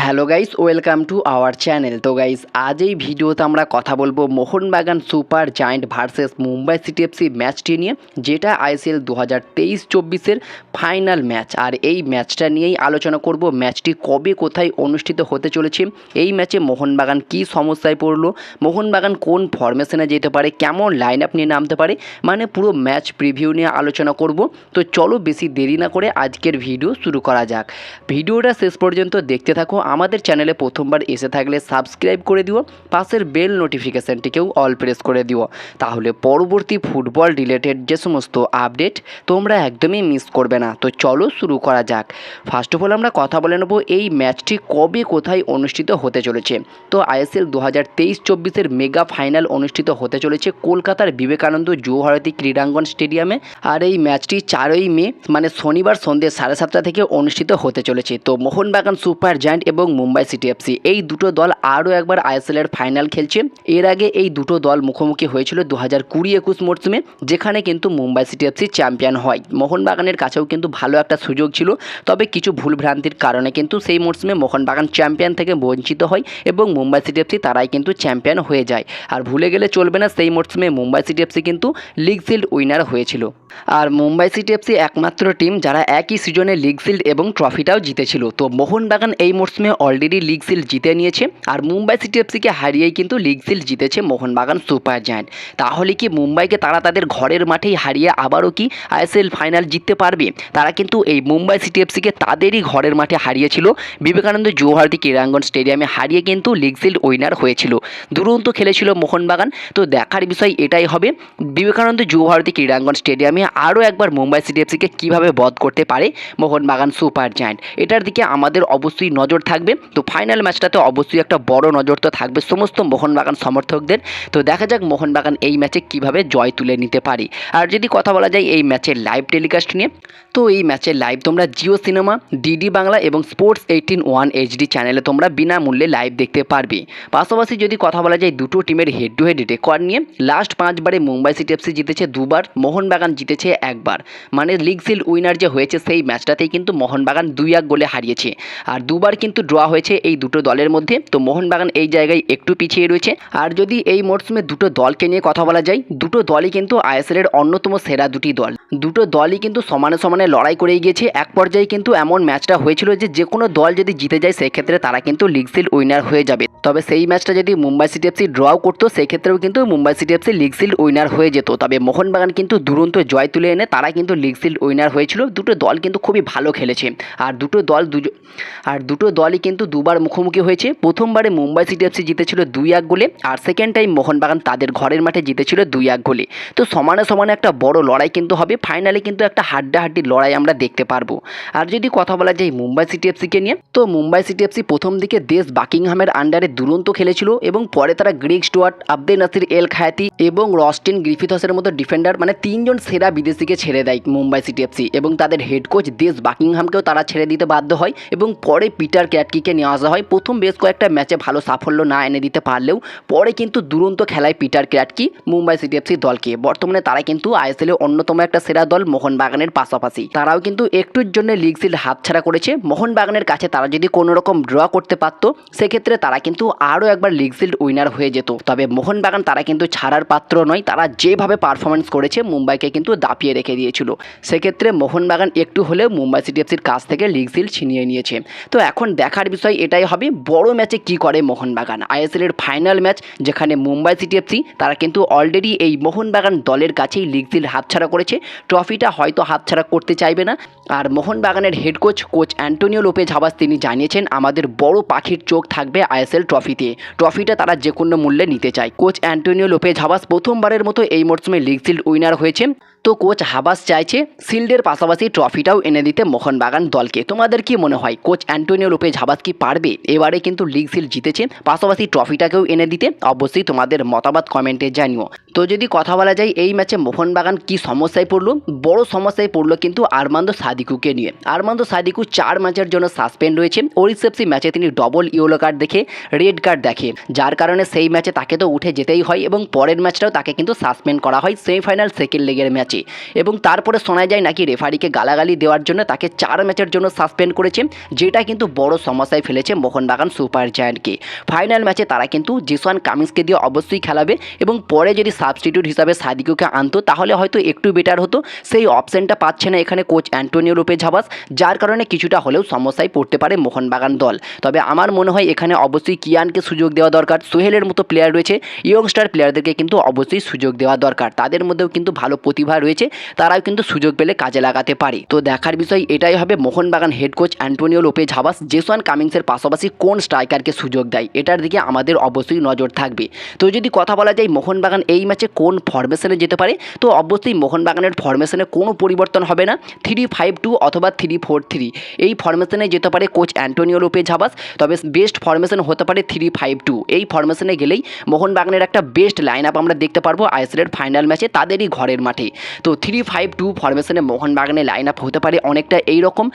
Hello guys, welcome to our channel. তো guys, আজ এই ভিডিওতে আমরা কথা বলবো Mohun Bagan super giant versus Mumbai city FC ম্যাচটি নিয়ে, যেটা আইএসএল 2023-24-এর ফাইনাল ম্যাচ। আর এই ম্যাচটা নিয়েই আলোচনা করব। ম্যাচটি কবে কোথায় অনুষ্ঠিত হতে চলেছে, এই ম্যাচে মোহনবাগান কী সমস্যায় পড়লো, মোহনবাগান কোন ফরমেশনে যেতে পারে, কেমন লাইন আপ নিয়ে নামতে পারে, মানে পুরো ম্যাচ প্রিভিউ নিয়ে আলোচনা করব। তো চলো বেশি দেরি না করে আজকের ভিডিও শুরু করা যাক। ভিডিওটা শেষ পর্যন্ত দেখতে থাকো। আমাদের চ্যানেলে প্রথমবার এসে থাকলে সাবস্ক্রাইব করে দিও, পাশের বেল নোটিফিকেশানটিকেও অল প্রেস করে দিও, তাহলে পরবর্তী ফুটবল রিলেটেড যে সমস্ত আপডেট তোমরা একদমই মিস করবে না। তো চলো শুরু করা যাক। ফার্স্ট অফ অল আমরা কথা বলে নেব এই ম্যাচটি কবে কোথায় অনুষ্ঠিত হতে চলেছে। তো আইএসএল 2023-24-এর মেগা ফাইনাল অনুষ্ঠিত হতে চলেছে কলকাতার বিবেকানন্দ যুবভারতী ক্রীড়াঙ্গন স্টেডিয়ামে। আর এই ম্যাচটি 4ই মে মানে শনিবার সন্ধ্যে 7:30 থেকে অনুষ্ঠিত হতে চলেছে। তো মোহনবাগান সুপার জায়ান্ট এবং মুম্বাই সিটি এফসি এই দুটো দল আরও একবার আইএসএলের ফাইনাল খেলছে। এর আগে এই দুটো দল মুখোমুখি হয়েছিল 2020-21 মরশুমে, যেখানে কিন্তু মুম্বাই সিটি এফসি চ্যাম্পিয়ন হয়। মোহনবাগানের কাছেও কিন্তু ভালো একটা সুযোগ ছিল, তবে কিছু ভুলভ্রান্তির কারণে কিন্তু সেই মরশুমে মোহনবাগান চ্যাম্পিয়ন থেকে বঞ্চিত হয় এবং মুম্বাই সিটি এফসি তারাই কিন্তু চ্যাম্পিয়ন হয়ে যায়। আর ভুলে গেলে চলবে না, সেই মরশুমে মুম্বাই সিটি এফসি কিন্তু লিগ শিল্ড উইনার হয়েছিল। আর মুম্বাই সিটি এফসি একমাত্র টিম যারা একই সিজনে লিগ শিল্ড এবং ট্রফিটাও জিতেছিল। তো মোহনবাগান এই মরশুমে অলরেডি লিগ শিল্ড জিতে নিয়েছে, আর মুম্বাই সিটি এফসিকে হারিয়েই কিন্তু লিগ শিল্ড জিতেছে মোহনবাগান সুপার জায়ান্ট। তাহলে কি মুম্বাইকে তারা তাদের ঘরের মাঠেই হারিয়ে আবারও কি আইএসএল ফাইনাল জিততে পারবে? তারা কিন্তু এই মুম্বাই সিটি এফসিকে তাদেরই ঘরের মাঠে হারিয়েছিল, বিবেকানন্দ যুবভারতী ক্রীড়াঙ্গন স্টেডিয়ামে হারিয়ে কিন্তু লিগ শিল্ড উইনার হয়েছিল। দুরন্ত খেলেছিল মোহনবাগান। তো দেখার বিষয় এটাই হবে বিবেকানন্দ যুবভারতী ক্রীড়াঙ্গন স্টেডিয়ামে আরও একবার মুম্বাই সিটি এফসিকে কীভাবে বধ করতে পারে মোহনবাগান সুপার জায়ান্ট। এটার দিকে আমাদের অবশ্যই নজর থাকবে। তো ফাইনাল ম্যাচটাতে অবশ্যই একটা বড় নজর তো থাকবে সমস্ত মোহনবাগান সমর্থকদের। তো দেখা যাক মোহনবাগান এই ম্যাচে কিভাবে জয় তুলে নিতে পারে। আর যদি কথা বলা যায় এই ম্যাচের লাইভ টেলিকাস্ট নিয়ে, তো এই ম্যাচের লাইভ তোমরা জিও সিনেমা, ডিডি বাংলা এবং স্পোর্টস 18 HD চ্যানেলে তোমরা বিনামূল্যে লাইভ দেখতে পারবে। পাশাপাশি যদি কথা বলা যায় দুটো টিমের হেড টু হেড রেকর্ড নিয়ে, লাস্ট 5 বারে মুম্বাই সিটি এফসি জিতেছে 2বার, মোহনবাগান জিতেছে 1বার। মানে লিগ শিল্ড উইনার যে হয়েছে সেই ম্যাচটাতেই কিন্তু মোহনবাগান 2-1 গোলে হারিয়েছে। আর 2বার কিন্তু ড্র হয়েছে এই দুটো দলের মধ্যে। তো মোহনবাগান এই জায়গায় একটু পিছিয়ে রয়েছে। আর যদি এই মরশুমে দুটো দলকে নিয়ে কথা বলা যায়, দুটো দলই কিন্তু আইএসএলের অন্যতম সেরা দুটি দল। দুটো দলই কিন্তু সমানে সমানে লড়াই করে গিয়েছে। এক পর্যায়ে কিন্তু এমন ম্যাচটা হয়েছিল যে কোনো দল যদি জিতে যায় সেক্ষেত্রে তারা কিন্তু লিগ শিল্ড উইনার হয়ে যাবে। তবে সেই ম্যাচটা যদি মুম্বাই সিটি এফসি ড্রও করতো সেক্ষেত্রেও কিন্তু Mumbai city FC league shield winner হয়ে যেত। তবে মোহনবাগান কিন্তু দুরন্ত জয় তুলে এনে তারা কিন্তু লিগ শিল্ড উইনার হয়েছিল। দুটো দল কিন্তু খুবই ভালো খেলেছে। আর দুটো দলই কিন্তু 2বার মুখোমুখি হয়েছে। প্রথমবারে মুম্বাই সিটি এফসি জিতেছিল 2-1 গোলে, আর সেকেন্ড টাইম মোহনবাগান তাদের ঘরের মাঠে জিতেছিল 2-1 গোলে। তো সমানে সমানে একটা বড় লড়াই কিন্তু হবে। ফাইনালে কিন্তু একটা হাড্ডাহাড্ডি লড়াই আমরা দেখতে পারবো। আর যদি কথা বলা যায় মুম্বাই সিটি এফসিকে নিয়ে, তো মুম্বাই সিটি এফসি প্রথম দিকে দেশ বাকিংহামের আন্ডারে দুরন্ত খেলেছিল এবং পরে তারা গ্রেগ স্টুয়ার্ট, আব্দে নাসির এল খায়াতি এবং রস্টিন গ্রিফিথসের মতো ডিফেন্ডার মানে 3 জন সেরা বিদেশিকে ছেড়ে দেয় মুম্বাই সিটি এফসি, এবং তাদের হেড কোচ দেশ বাকিংহামকেও তারা ছেড়ে দিতে বাধ্য হয় এবং পরে পিটার ক্র্যাটকিকে নিয়ে আসা হয়। প্রথম বেশ কয়েকটা ম্যাচে ভালো সাফল্য না এনে দিতে পারলেও পরে কিন্তু দুরন্ত খেলায় Peter Kratky Mumbai city FC দলকে। বর্তমানে তারা কিন্তু আইএসএলের অন্যতম একটা সেরা দল মোহনবাগানের পাশাপাশি। তারাও কিন্তু একটুর জন্য লিগ শিল্ড হাতছাড়া করেছে। মোহনবাগানের কাছে তারা যদি কোনো রকম ড্র করতে পারতো সেক্ষেত্রে তারা কিন্তু আরও একবার লিগ শিল্ড উইনার হয়ে যেত। তবে মোহনবাগান তারা কিন্তু ছাড়ার পাত্র নয়। তারা যেভাবে পারফরমেন্স করেছে মুম্বাইকে কিন্তু দাপিয়ে রেখে দিয়েছিল। সেক্ষেত্রে মোহনবাগান একটু হলেও মুম্বাই সিটি এফসির কাছ থেকে লিগ শিল্ড ছিনিয়ে নিয়েছে। তো এখন দেখার বিষয় এটাই হবে বড় ম্যাচে কি করে মোহনবাগান। আইএসএলের ফাইনাল ম্যাচ যেখানে মুম্বাই সিটি এফসি তারা কিন্তু অলরেডি এই মোহনবাগান দলের কাছেই লিগ শিল্ড হাতছাড়া করেছে, ট্রফিটা হয়তো হাতছাড়া করতে চাইবে না। আর মোহনবাগানের head coach Antonio Lopez Habas তিনি জানিয়েছেন আমাদের বড় পাখির চোখ থাকবে আইএসএল ট্রফিটা তারা যে কোনো মূল্যে নিতে চায়। কোচ অ্যান্টোনিও লোপেজ হাবাস প্রথমবারের মতো এই মরশুমে লিগ শিল্ড উইনার হয়েছে। তো কোচ হাবাস চাইছে শিল্ডের পাশাপাশি ট্রফিটাও এনে দিতে মোহনবাগান দলকে। তোমাদের কি মনে হয় কোচ অ্যান্টোনিও লোপেজ হাবাস কি পারবে? এবারে কিন্তু লিগ শিল্ড জিতেছে, পাশাপাশি ট্রফিটাকেও এনে দিতে। অবশ্যই তোমাদের মতামত কমেন্টে জানিও। তো যদি কথা বলা যায় এই ম্যাচে মোহনবাগান কি সমস্যায় পড়লো, বড় সমস্যায় পড়লো কিন্তু আর্মান্দো সাদিকুকে নিয়ে। আর্মান্দো সাদিকু 4 ম্যাচের জন্য সাসপেন্ড রয়েছে। ওড়িশা এফসি ম্যাচে তিনি ডবল ইয়েলো কার্ড দেখে রেড কার্ড দেখে, যার কারণে সেই ম্যাচে তাকে তো উঠে যেতেই হয় এবং পরের ম্যাচটাও তাকে কিন্তু সাসপেন্ড করা হয় সেমিফাইনাল সেকেন্ড লেগের ম্যাচ। ম্যাচে, এবং তারপরে শোনা যায় নাকি রেফারিকে গালাগালি দেওয়ার জন্য তাকে 4 ম্যাচের জন্য সাসপেন্ড করেছে, যেটা কিন্তু বড় সমস্যায় ফেলেছে মোহনবাগান সুপার জায়ান্টকে। ফাইনাল ম্যাচে তারা কিন্তু জেসন কামিন্সকে দিয়ে অবশ্যই খেলাবে, এবং পরে যদি সাবস্টিটিউট হিসাবে সাদিকুকে আনতো তাহলে হয়তো একটু বেটার হতো। সেই অপশনটা পাচ্ছে না এখানে কোচ অ্যান্টোনিও লোপেজ হাবাস, যার কারণে কিছুটা হলেও সমস্যায় পড়তে পারে মোহনবাগান দল। তবে আমার মনে হয় এখানে অবশ্যই কিয়ানকে সুযোগ দেওয়া দরকার। সোহেলের মতো প্লেয়ার রয়েছে, ইয়ংস্টার প্লেয়ারদেরকে কিন্তু অবশ্যই সুযোগ দেওয়া দরকার। তাদের মধ্যেও কিন্তু ভালো প্রতিভা রয়েছে, তারাও কিন্তু সুযোগ পেলে কাজে লাগাতে পারে। তো দেখার বিষয় এটাই হবে Mohun Bagan head coach Antonio Lopez Habas Jason কামিন্সের পাশাপাশি কোন স্ট্রাইকারকে সুযোগ দেয়, এটার দিকে আমাদের অবশ্যই নজর থাকবে। তো যদি কথা বলা যায় মোহনবাগান এই ম্যাচে কোন ফরমেশনে যেতে পারে, তো অবশ্যই মোহনবাগানের ফরমেশনে কোনো পরিবর্তন হবে না। 3-5-2 অথবা 3-4-3 এই ফরমেশনে যেতে পারে কোচ অ্যান্টোনিও লোপেজ হাবাস। তবে বেস্ট ফরমেশন হতে পারে 3-5-2। এই ফরমেশনে গেলেই মোহনবাগানের একটা বেস্ট লাইন আপ আমরা দেখতে পারবো আইএসএলের ফাইনাল ম্যাচে তাদেরই ঘরের মাঠে। তো 3-5-2 ফরমেশনে মোহনবাগানের লাইন আপ হতে পারে অনেকটা এইরকম।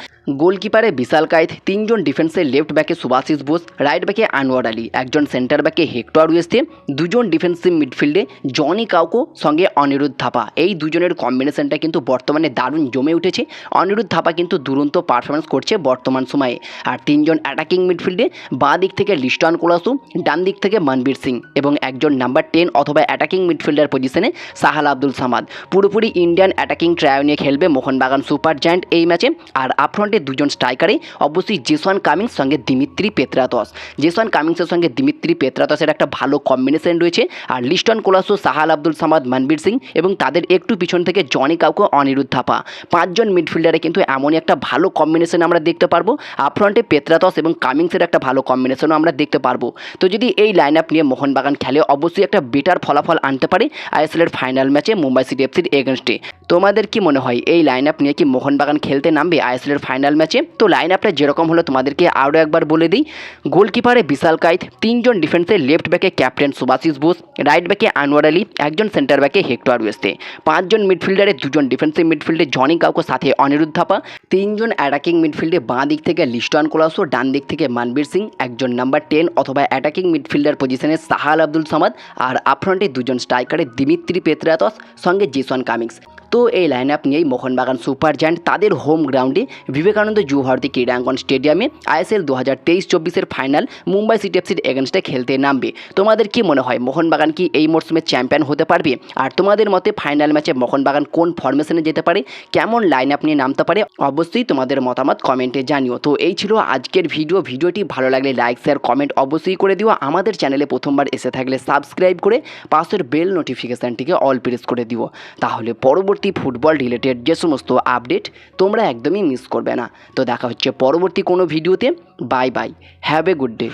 গোলকিপারে বিশাল কায়েত, 3 জন ডিফেন্সে লেফট ব্যাকে সুভাশিস বোস, রাইট ব্যাকে আনোয়ার আলী, একজন সেন্টার ব্যাকে হেক্টর ওয়েস্টে, 2 জন ডিফেন্সিভ মিডফিল্ডে জনি কাউকো সঙ্গে অনিরুদ্ধ থাপা। এই দুজনের কম্বিনেশনটা কিন্তু বর্তমানে দারুণ জমে উঠেছে। অনিরুদ্ধ থাপা কিন্তু দুরন্ত পারফরমেন্স করছে বর্তমান সময়ে। আর 3 জন অ্যাটাকিং মিডফিল্ডে বাঁ দিক থেকে লিস্টন কোলাসু, ডান দিক থেকে মনবীর সিং, এবং একজন নাম্বার 10 অথবা অ্যাটাকিং মিডফিল্ডার পজিশনে সাহাল আব্দুল সামাদ। পুরোপুরি ইন্ডিয়ান অ্যাটাকিং ট্রায়ো নিয়ে খেলবে মোহনবাগান সুপার জায়ান্ট এই ম্যাচে। আর আপফ্রন্টে 2 জন স্ট্রাইকারে অবশ্যই জেসন কামিন্স সঙ্গে দিমিত্রি পেত্রাতস। জেসন কামিন্সের সঙ্গে দিমিত্রি পেত্রাতসের একটা ভালো কম্বিনেশন রয়েছে। আর লিস্টন কোলাসু, সাহাল আব্দুল সামাদ, মনবীর সিং, এবং তাদের একটু পিছন থেকে জনি কাউকো, অনিরুদ্ধ থাপা। 5 জন মিডফিল্ডারে কিন্তু এমনই একটা ভালো কম্বিনেশন আমরা দেখতে পারবো। আপফ্রন্টে পেত্রাতস এবং কামিন্সের একটা ভালো কম্বিনেশনও আমরা দেখতে পারবো। তো যদি এই লাইন আপ নিয়ে মোহনবাগান খেলে অবশ্যই একটা বেটার ফলাফল আনতে পারে আইএসএলের ফাইনাল ম্যাচে মুম্বাই সিটি এফসির এগেনস্টে। তোমাদের কি মনে হয় এই লাইন আপ নিয়ে কি মোহনবাগান খেলতে নামবে আইএসএলের ফাইনাল ম্যাচে? তো লাইন আপটা যেরকম হলো তোমাদেরকে আরও একবার বলে দিই। গোলকিপারে বিশাল কায়েত, 3 জন ডিফেন্সে লেফট ব্যাকে ক্যাপ্টেন সুভাশিস বোস, রাইট ব্যাকে আনোয়ার আলী, একজন সেন্টার ব্যাকে হেক্টর ওয়েস্টে, 5 জন মিডফিল্ডারে 2 জন ডিফেন্সিভ মিডফিল্ডে জনি কাউকো সাথে অনিরুদ্ধ থাপা, 3 জন অ্যাটাকিং মিডফিল্ডে বাঁ দিক থেকে লিস্টন কোলাসো, ডান দিক থেকে মনবীর সিং, একজন নাম্বার 10 অথবা অ্যাটাকিং মিডফিল্ডার পজিশনে সাহাল আব্দুল সামাদ, আর আপফ্রন্টে 2 জন স্ট্রাইকারে দিমিত্রি পেত্রাতস সঙ্গে জেসন কামিন্স। তো এই লাইন আপ নিয়েই মোহনবাগান সুপার জায়ান্ট তাদের হোম গ্রাউন্ডে বিবেকানন্দ যুবভারতী ক্রীড়াঙ্গন স্টেডিয়ামে আইএসএল 2023-24 ফাইনাল মুম্বাই সিটি এফসির এগেনস্টে খেলতে নামবে। তোমাদের কি মনে হয় মোহনবাগান কি এই মরশুমে চ্যাম্পিয়ন হতে পারবে? আর তোমাদের মতে ফাইনাল ম্যাচে মোহনবাগান কোন ফরমেশনে যেতে পারে, কেমন লাইন আপ নিয়ে নামতে পারে, অবশ্যই তোমাদের মতামত কমেন্টে জানিও। তো এই ছিল আজকের ভিডিওটি ভালো লাগলে লাইক শেয়ার কমেন্ট অবশ্যই করে দিও। আমাদের চ্যানেলে প্রথমবার এসে থাকলে সাবস্ক্রাইব করে পাশের বেল নোটিফিকেশানটিকে অল প্রেস করে দিও, তাহলে পরবর্তী ফুটবল রিলেটেড যে সমস্ত আপডেট তোমরা একদমই মিস করবে না। তো দেখা হচ্ছে পরবর্তী কোনো ভিডিওতে। Bye bye, have a good day.